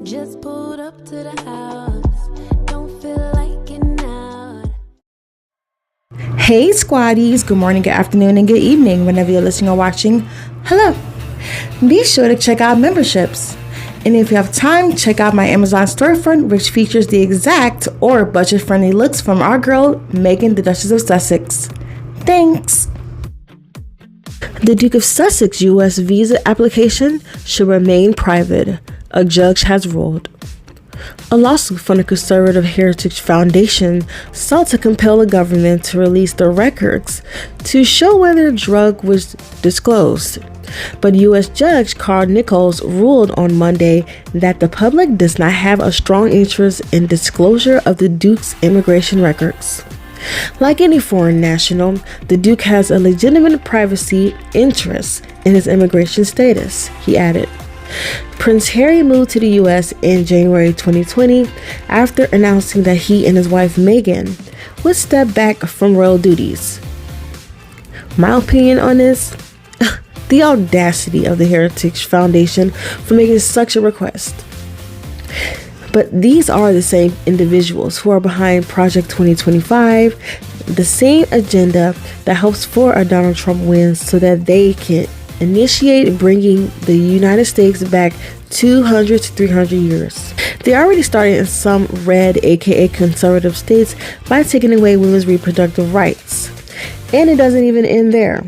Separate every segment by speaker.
Speaker 1: Just pulled up to the house. Don't feel like getting out.
Speaker 2: Hey squaddies, good morning, good afternoon, and good evening whenever you're listening or watching. Hello. Be sure to check out memberships. And if you have time, check out my Amazon storefront, which features the exact or budget-friendly looks from our girl, Megan, the Duchess of Sussex. Thanks. The Duke of Sussex U.S. visa application should remain private, a judge has ruled. A lawsuit from the Conservative Heritage Foundation sought to compel the government to release the records to show whether the drug was disclosed. But U.S. Judge Carl Nichols ruled on Monday that the public does not have a strong interest in disclosure of the Duke's immigration records. Like any foreign national, the Duke has a legitimate privacy interest in his immigration status, he added. Prince Harry moved to the U.S. in January 2020 after announcing that he and his wife Meghan would step back from royal duties. My opinion on this? The audacity of the Heritage Foundation for making such a request. But these are the same individuals who are behind Project 2025, the same agenda that hopes for a Donald Trump win so that they can initiate bringing the United States back 200 to 300 years. They already started in some red, aka conservative states, by taking away women's reproductive rights. And it doesn't even end there.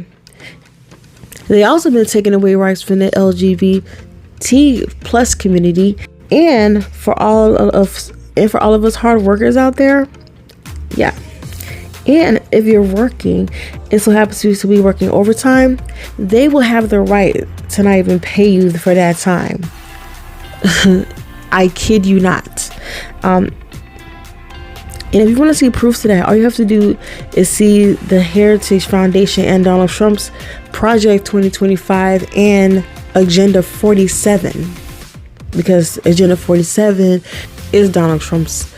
Speaker 2: They also been taking away rights from the LGBT plus community, and for all of us hard workers out there, yeah. And if you're working and so happens to be working overtime, they will have the right to not even pay you for that time. I kid you not. And if you want to see proofs to that, all you have to do is see the Heritage Foundation and Donald Trump's Project 2025 and Agenda 47. Because Agenda 47 is Donald Trump's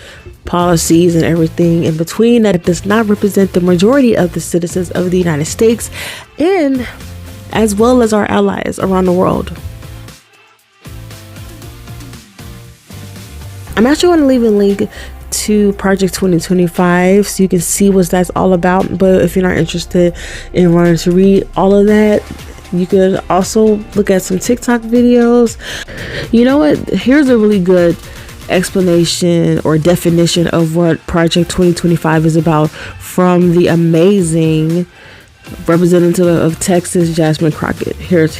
Speaker 2: policies and everything in between that does not represent the majority of the citizens of the United States, and as well as our allies around the world. I'm actually going to leave a link to Project 2025 so you can see what that's all about. But if you're not interested in wanting to read all of that, you could also look at some TikTok videos. You know what? Here's a really good explanation or definition of what Project 2025 is about from the amazing representative of Texas, Jasmine Crockett. Here's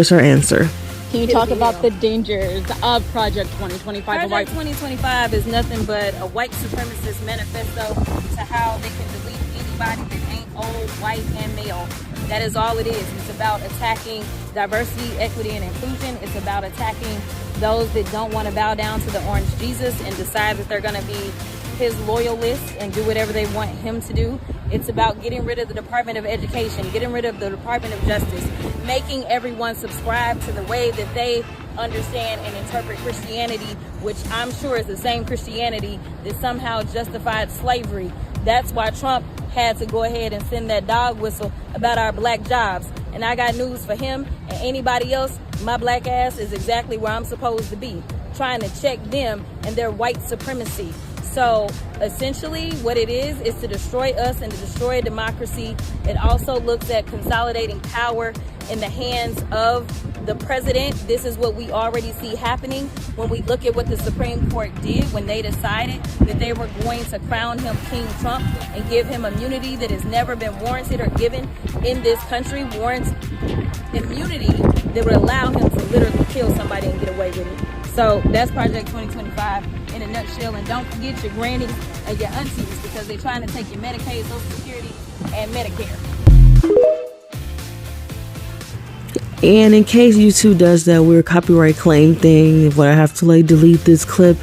Speaker 2: her answer.
Speaker 3: Can you talk about the dangers of Project 2025?
Speaker 4: Project 2025 is nothing but a white supremacist manifesto to how they can delete anybody that ain't old, white, and male. That is all it is. It's about attacking diversity, equity, and inclusion. It's about attacking those that don't want to bow down to the orange Jesus and decide that they're going to be his loyalists and do whatever they want him to do. It's about getting rid of the Department of Education, getting rid of the Department of Justice, making everyone subscribe to the way that they understand and interpret Christianity, which I'm sure is the same Christianity that somehow justified slavery. That's why Trump had to go ahead and send that dog whistle about our black jobs. And I got news for him and anybody else. My black ass is exactly where I'm supposed to be, trying to check them and their white supremacy. So essentially what it is to destroy us and to destroy democracy. It also looks at consolidating power in the hands of the president. This is what we already see happening when we look at what the Supreme Court did when they decided that they were going to crown him King Trump and give him immunity that has never been warranted or given in this country. Warrants immunity that would allow him to literally kill somebody and get away with it. So that's Project 2025 in a nutshell. And don't forget your grannies and your aunties, because they're trying to take your Medicaid, Social Security, and Medicare.
Speaker 2: And in case YouTube does that weird copyright claim thing, if I have to delete this clip,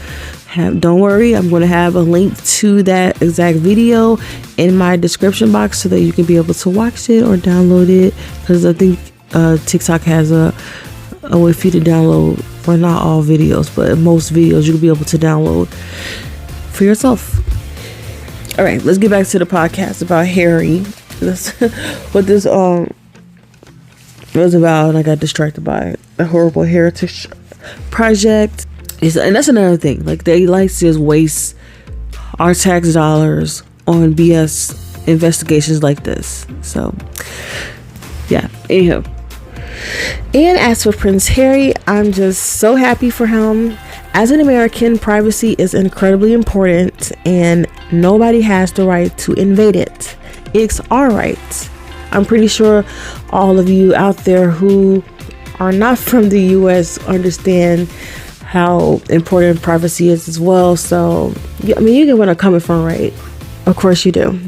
Speaker 2: don't worry, I'm going to have a link to that exact video in my description box so that you can be able to watch it or download it, because I think TikTok has a way for you to download, well, not all videos, but most videos you'll be able to download for yourself. All right, let's get back to the podcast about Harry. What this was about, and I got distracted by the horrible Heritage Project.
Speaker 5: And that's another thing. Like, they like to just waste our tax dollars on BS investigations like this. So, yeah. Anyhow.
Speaker 2: And as for Prince Harry, I'm just so happy for him. As an American, privacy is incredibly important, and nobody has the right to invade it. It's our right. I'm pretty sure all of you out there who are not from the US understand how important privacy is as well. So, I mean, you get where I'm coming from, right? Of course you do.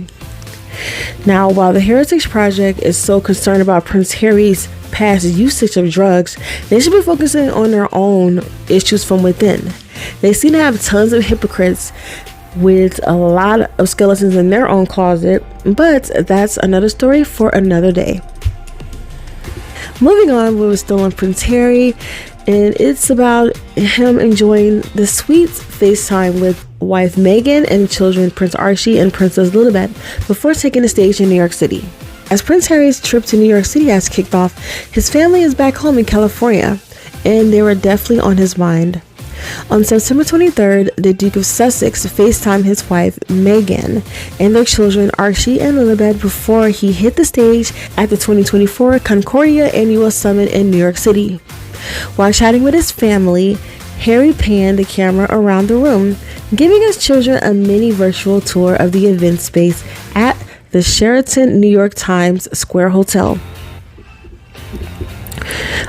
Speaker 2: Now, while the Heritage Project is so concerned about Prince Harry's past usage of drugs, they should be focusing on their own issues from within. They seem to have tons of hypocrites with a lot of skeletons in their own closet, but that's another story for another day. Moving on, we were still on Prince Harry, and it's about him enjoying the sweet FaceTime with wife Meghan and children Prince Archie and Princess Lilibet before taking the stage in New York City. As Prince Harry's trip to New York City has kicked off, his family is back home in California, and they were definitely on his mind. On September 23rd, the Duke of Sussex FaceTimed his wife Meghan and their children Archie and Lilibet before he hit the stage at the 2024 Concordia Annual Summit in New York City. While chatting with his family, Harry panned the camera around the room, giving his children a mini virtual tour of the event space at the Sheraton New York Times Square Hotel.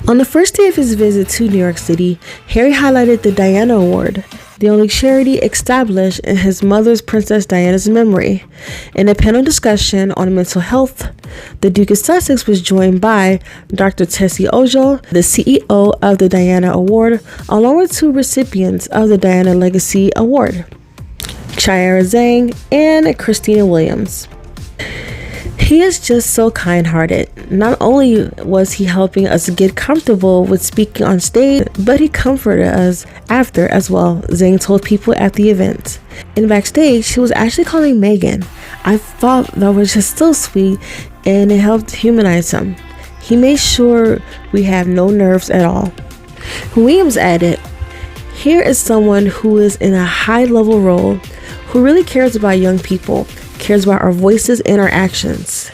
Speaker 2: On the first day of his visit to New York City, Harry highlighted the Diana Award, the only charity established in his mother's Princess Diana's memory. In a panel discussion on mental health, the Duke of Sussex was joined by Dr. Tessie Ojo, the CEO of the Diana Award, along with two recipients of the Diana Legacy Award, Chiara Zhang and Christina Williams. He is just so kind-hearted. Not only was he helping us get comfortable with speaking on stage, but he comforted us after as well, Zhang told people at the event. And backstage, he was actually calling Meghan. I thought that was just so sweet, and it helped humanize him. He made sure we have no nerves at all. Williams added, "Here is someone who is in a high-level role, who really cares about young people, cares about our voices and our actions.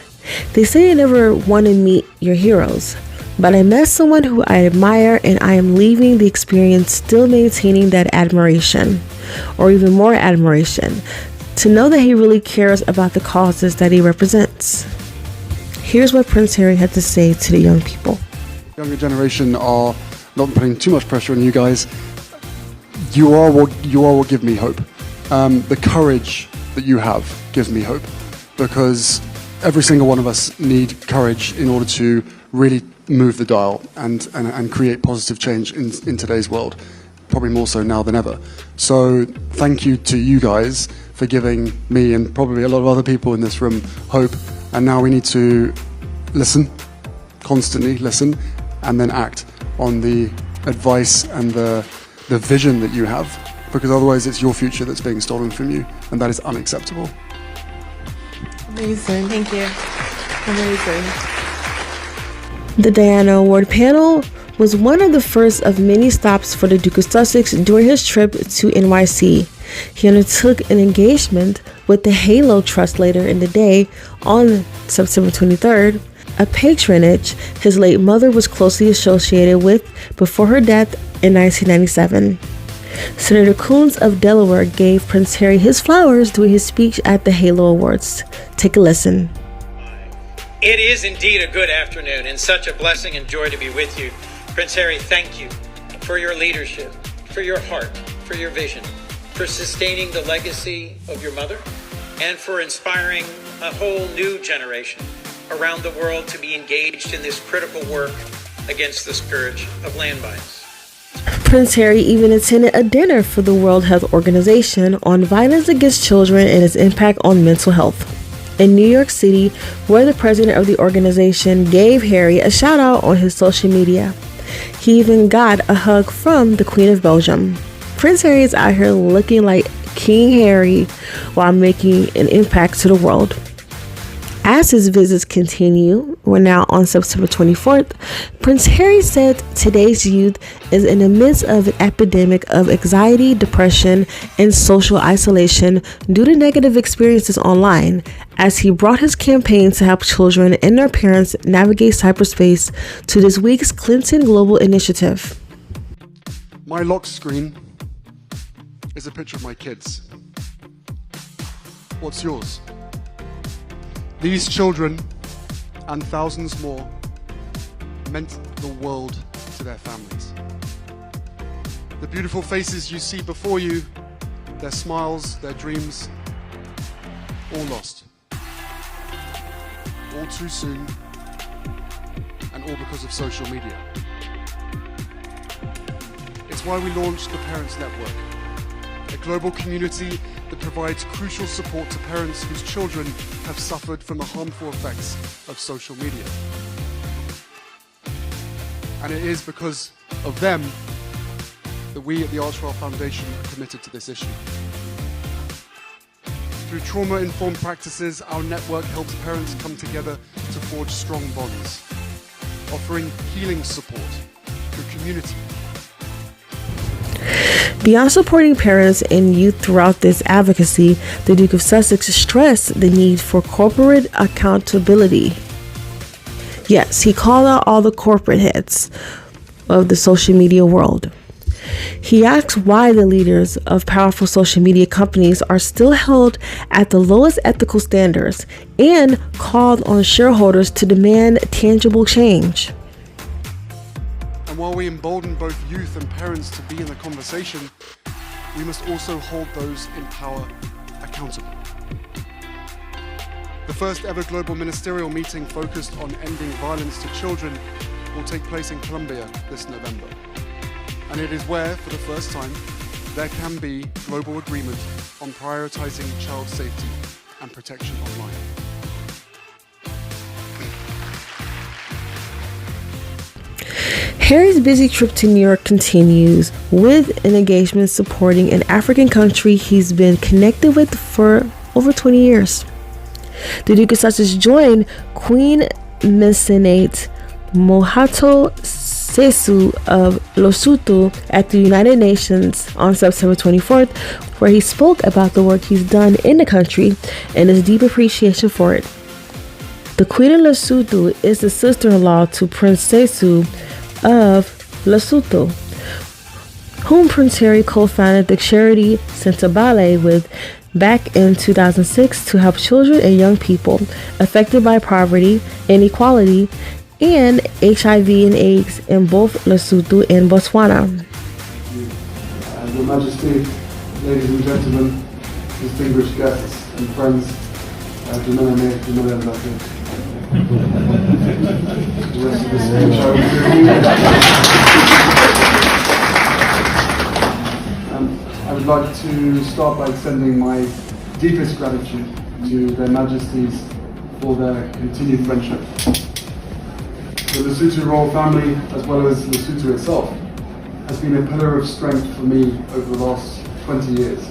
Speaker 2: They say you never want to meet your heroes, but I met someone who I admire, and I am leaving the experience still maintaining that admiration, or even more admiration, to know that he really cares about the causes that he represents." Here's what Prince Harry had to say to the young people.
Speaker 6: Younger generation are not putting too much pressure on you guys. You are what give me hope. The courage that you have gives me hope, because every single one of us need courage in order to really move the dial and create positive change in today's world, probably more so now than ever. So thank you to you guys for giving me and probably a lot of other people in this room hope, and now we need to listen, constantly listen, and then act on the advice and the vision that you have, because otherwise it's your future that's being stolen from you, and that is unacceptable.
Speaker 2: Amazing.
Speaker 4: Thank you.
Speaker 2: Amazing. The Diana Award panel was one of the first of many stops for the Duke of Sussex during his trip to NYC. He undertook an engagement with the Halo Trust later in the day on September 23rd, a patronage his late mother was closely associated with before her death in 1997. Senator Coons of Delaware gave Prince Harry his flowers during his speech at the Halo Awards. Take a listen.
Speaker 7: It is indeed a good afternoon and such a blessing and joy to be with you. Prince Harry, thank you for your leadership, for your heart, for your vision, for sustaining the legacy of your mother, and for inspiring a whole new generation around the world to be engaged in this critical work against the scourge of landmines.
Speaker 2: Prince Harry even attended a dinner for the World Health Organization on violence against children and its impact on mental health in New York City, where the president of the organization gave Harry a shout out on his social media. He even got a hug from the Queen of Belgium. Prince Harry is out here looking like King Harry while making an impact to the world.
Speaker 5: As his visits continue, we're now on September 24th, Prince Harry said today's youth is in the midst of an epidemic of anxiety, depression, and social isolation due to negative experiences online, as he brought his campaign to help children and their parents navigate cyberspace to this week's Clinton Global Initiative.
Speaker 6: My lock screen is a picture of my kids. What's yours? These children and thousands more meant the world to their families. The beautiful faces you see before you, their smiles, their dreams, all lost. All too soon, and all because of social media. It's why we launched the Parents Network, a global community that provides crucial support to parents whose children have suffered from the harmful effects of social media. And it is because of them that we at the Archwell Foundation are committed to this issue. Through trauma-informed practices, our network helps parents come together to forge strong bonds, offering healing support through community.
Speaker 5: Beyond supporting parents and youth throughout this advocacy, the Duke of Sussex stressed the need for corporate accountability. Yes, he called out all the corporate heads of the social media world. He asked why the leaders of powerful social media companies are still held at the lowest ethical standards and called on shareholders to demand tangible change.
Speaker 6: And while we embolden both youth and parents to be in the conversation, we must also hold those in power accountable. The first ever global ministerial meeting focused on ending violence to children will take place in Colombia this November. And it is where, for the first time, there can be global agreement on prioritizing child safety and protection online.
Speaker 5: Harry's busy trip to New York continues with an engagement supporting an African country he's been connected with for over 20 years. The Duke of Sussex joined Queen Msenate Mohato Sesu of Lesotho at the United Nations on September 24th, where he spoke about the work he's done in the country and his deep appreciation for it. The Queen of Lesotho is the sister-in-law to Prince Sesu of Lesotho, whom Prince Harry co-founded the charity Sentabale with back in 2006 to help children and young people affected by poverty, inequality, and HIV and AIDS in both Lesotho and Botswana.
Speaker 6: Your Majesty, ladies and gentlemen, distinguished guests and friends, the rest of the speech I will do. I would like to start by extending my deepest gratitude to their Majesties for their continued friendship. The Lesotho royal family, as well as Lesotho itself, has been a pillar of strength for me over the last 20 years,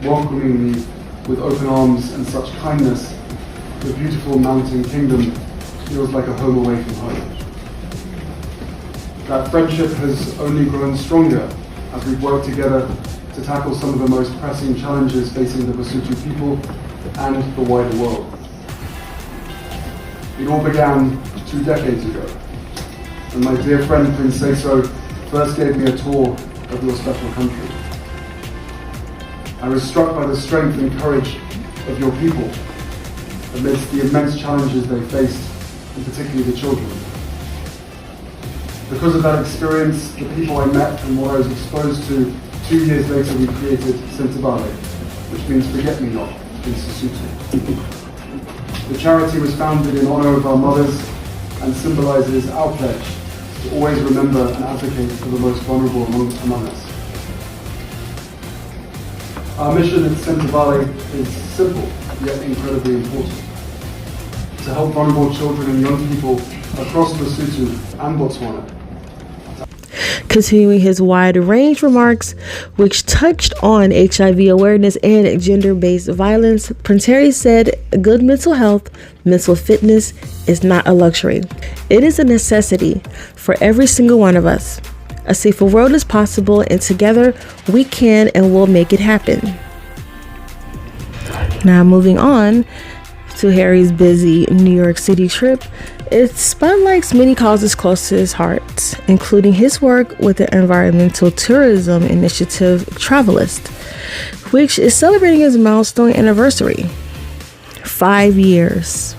Speaker 6: welcoming me with open arms and such kindness. The beautiful mountain kingdom feels like a home away from home. That friendship has only grown stronger as we've worked together to tackle some of the most pressing challenges facing the Lesotho people and the wider world. It all began 2 decades ago, when my dear friend Prince Sesu first gave me a tour of your special country. I was struck by the strength and courage of your people amidst the immense challenges they faced, and particularly the children. Because of that experience, the people I met and what I was exposed to, 2 years later we created Sentabale, which means forget-me-not in Sesotho. The charity was founded in honor of our mothers and symbolizes our pledge to always remember and advocate for the most vulnerable among us. Our mission at Sentabale is simple, yet incredibly important. To help vulnerable children and young people across Lesotho and Botswana.
Speaker 5: Continuing his wide range remarks, which touched on HIV awareness and gender-based violence, Prince Harry said, good mental health, mental fitness is not a luxury. It is a necessity for every single one of us. A safer world is possible, and together we can and will make it happen. Now moving on to Harry's busy New York City trip, it spotlights many causes close to his heart, including his work with the environmental tourism initiative Travelist, which is celebrating its milestone anniversary. 5 years.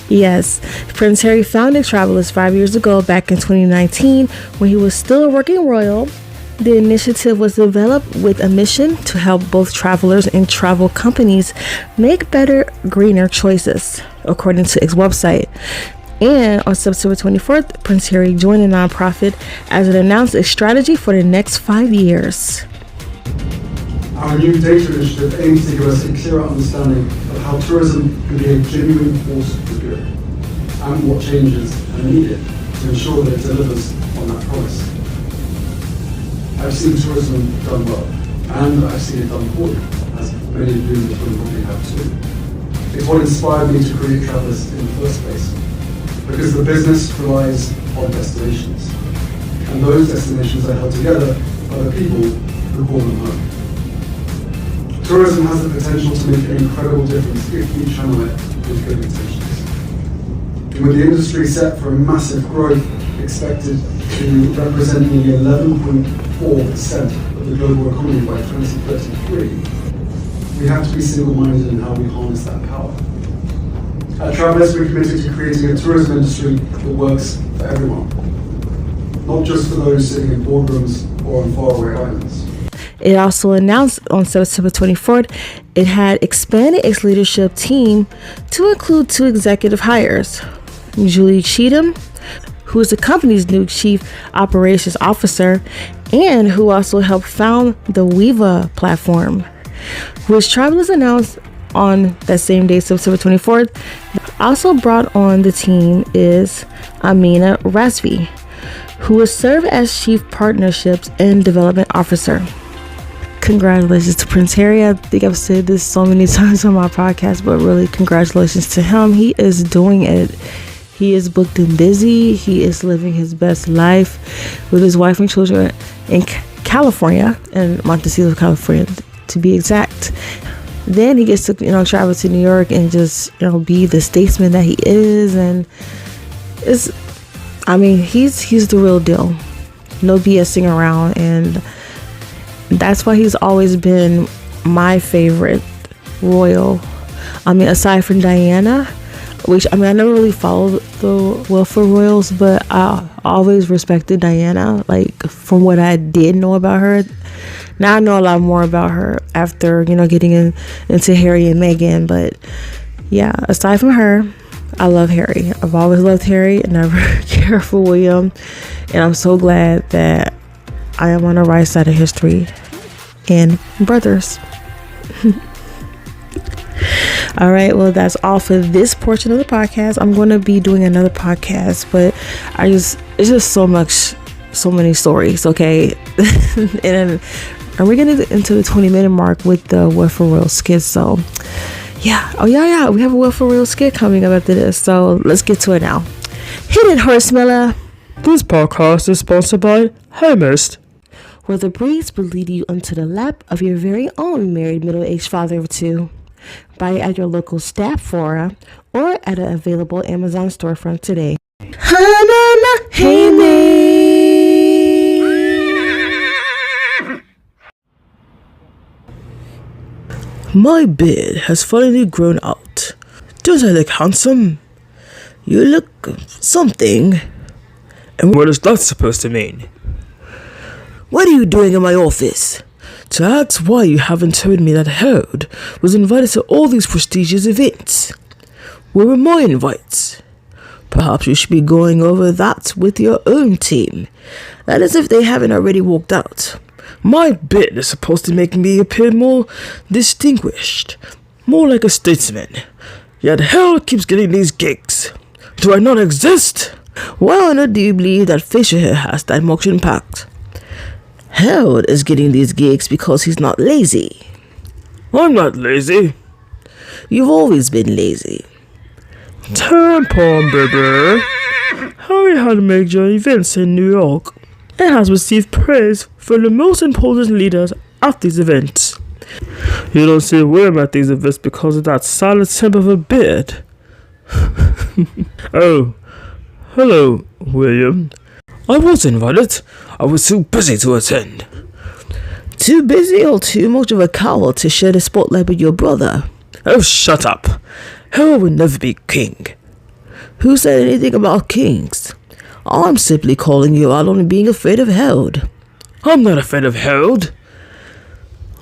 Speaker 5: Yes, Prince Harry founded Travelist 5 years ago, back in 2019, when he was still a working royal. The initiative was developed with a mission to help both travelers and travel companies make better, greener choices, according to its website. And on September 24th, Prince Harry joined the nonprofit as it announced a strategy for the next 5 years.
Speaker 6: Our new data initiative aims to give us a clearer understanding of how tourism can be a genuine force for good and what changes are needed to ensure that it delivers on that promise. I've seen tourism done well, and I've seen it done poorly, as many of you in this room probably have too. It's what inspired me to create Travelist in the first place, because the business relies on destinations, and those destinations are held together by the people who call them home. Tourism has the potential to make an incredible difference if we channel it with good intentions. And with the industry set for a massive growth expected to represent nearly 11.4% of the global economy by 2033, we have to be single-minded in how we harness that power. At Travelist, we're committed to creating a tourism industry that works for everyone, not just for those sitting in boardrooms or on faraway islands.
Speaker 5: It also announced on September 24th it had expanded its leadership team to include 2 executive hires. Julie Cheatham, who is the company's new chief operations officer, and who also helped found the Weava platform, which Travelers announced on that same day, September 24th. Also brought on the team is Amina Razvi, who will serve as chief partnerships and development officer. Congratulations to Prince Harry. I think I've said this so many times on my podcast, but really congratulations to him. He is doing it. He is booked and busy. He is living his best life with his wife and children in California, in Montecito, California, to be exact. Then he gets to, travel to New York and just, be the statesman that he is. And he's the real deal. No BSing around. And that's why he's always been my favorite royal. Aside from Diana, which I never really followed the welfare royals, but I always respected Diana, from what I did know about her. Now I know a lot more about her after, getting into Harry and Meghan. But yeah, aside from her, I love Harry. I've always loved Harry and never cared for William. And I'm so glad that I am on the right side of history and brothers. All right, well, that's all for this portion of the podcast. I'm going to be doing another podcast, but it's just so many stories, okay? and we're going to get into the 20-minute mark with the What for Real skit. So yeah, we have a What for Real skit coming up after this. So let's get to it now. Hit it, Horse Miller.
Speaker 8: This podcast is sponsored by Homest,
Speaker 5: where the breeze will lead you onto the lap of your very own married middle-aged father of 2. Buy it at your local staff fora or at an available Amazon storefront today. Hey,
Speaker 8: my beard has finally grown out. Don't I look handsome? You look something. And what is that supposed to mean? What are you doing in my office? To ask why you haven't told me that Harold was invited to all these prestigious events. Where were my invites? Perhaps you should be going over that with your own team. That is if they haven't already walked out. My beard is supposed to make me appear more distinguished, more like a statesman. Yet Harold keeps getting these gigs. Do I not exist? Well, and I do believe that facial hair has that much impact. Harold is getting these gigs because he's not lazy. I'm not lazy. You've always been lazy. Tampon, baby. Harry had major events in New York and has received praise from the most important leaders at these events. You don't see William at these events because of that silent temper of a beard. Oh, hello, William. I was invited. I was too busy to attend. Too busy or too much of a coward to share the spotlight with your brother? Oh, shut up. Harold will never be king. Who said anything about kings? I'm simply calling you out on being afraid of Harold. I'm not afraid of Harold.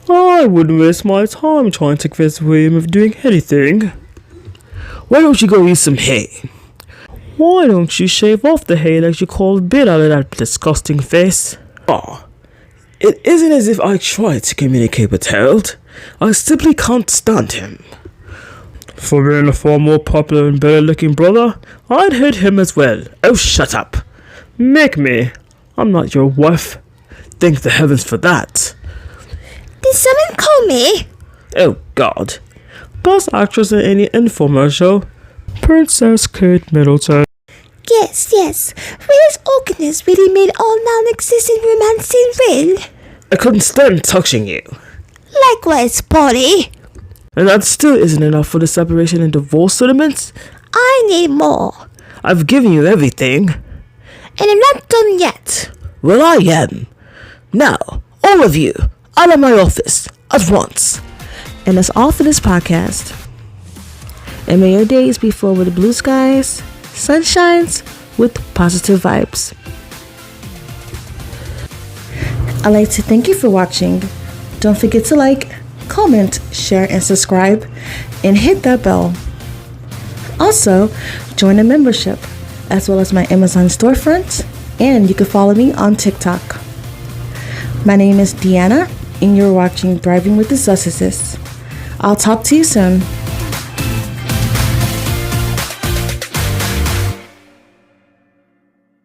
Speaker 8: I wouldn't waste my time trying to convince William of doing anything. Why don't you go eat some hay? Why don't you shave off the hay like you call a bit out of that disgusting face? It isn't as if I tried to communicate with Harold. I simply can't stand him. For being a far more popular and better looking brother, I'd hate him as well. Oh, shut up. Make me. I'm not your wife. Thank the heavens for that.
Speaker 9: Did someone call me?
Speaker 8: Oh, God. Best actress in any infomercial. Princess Kate Middleton.
Speaker 9: Yes. Will's organism really made all non-existent romancing real.
Speaker 8: I couldn't stand touching you.
Speaker 9: Likewise, Polly.
Speaker 8: And that still isn't enough for the separation and divorce settlements?
Speaker 9: I need more.
Speaker 8: I've given you everything.
Speaker 9: And I'm not done yet.
Speaker 8: Well, I am. Now, all of you, out of my office, at once.
Speaker 5: And that's all for this podcast. And may your days be filled with blue skies, sunshines, with positive vibes.
Speaker 2: I'd like to thank you for watching. Don't forget to like, comment, share, and subscribe, and hit that bell. Also, join the membership, as well as my Amazon storefront, and you can follow me on TikTok. My name is Deanna, and you're watching Thriving with the Narcissist. I'll talk to you soon.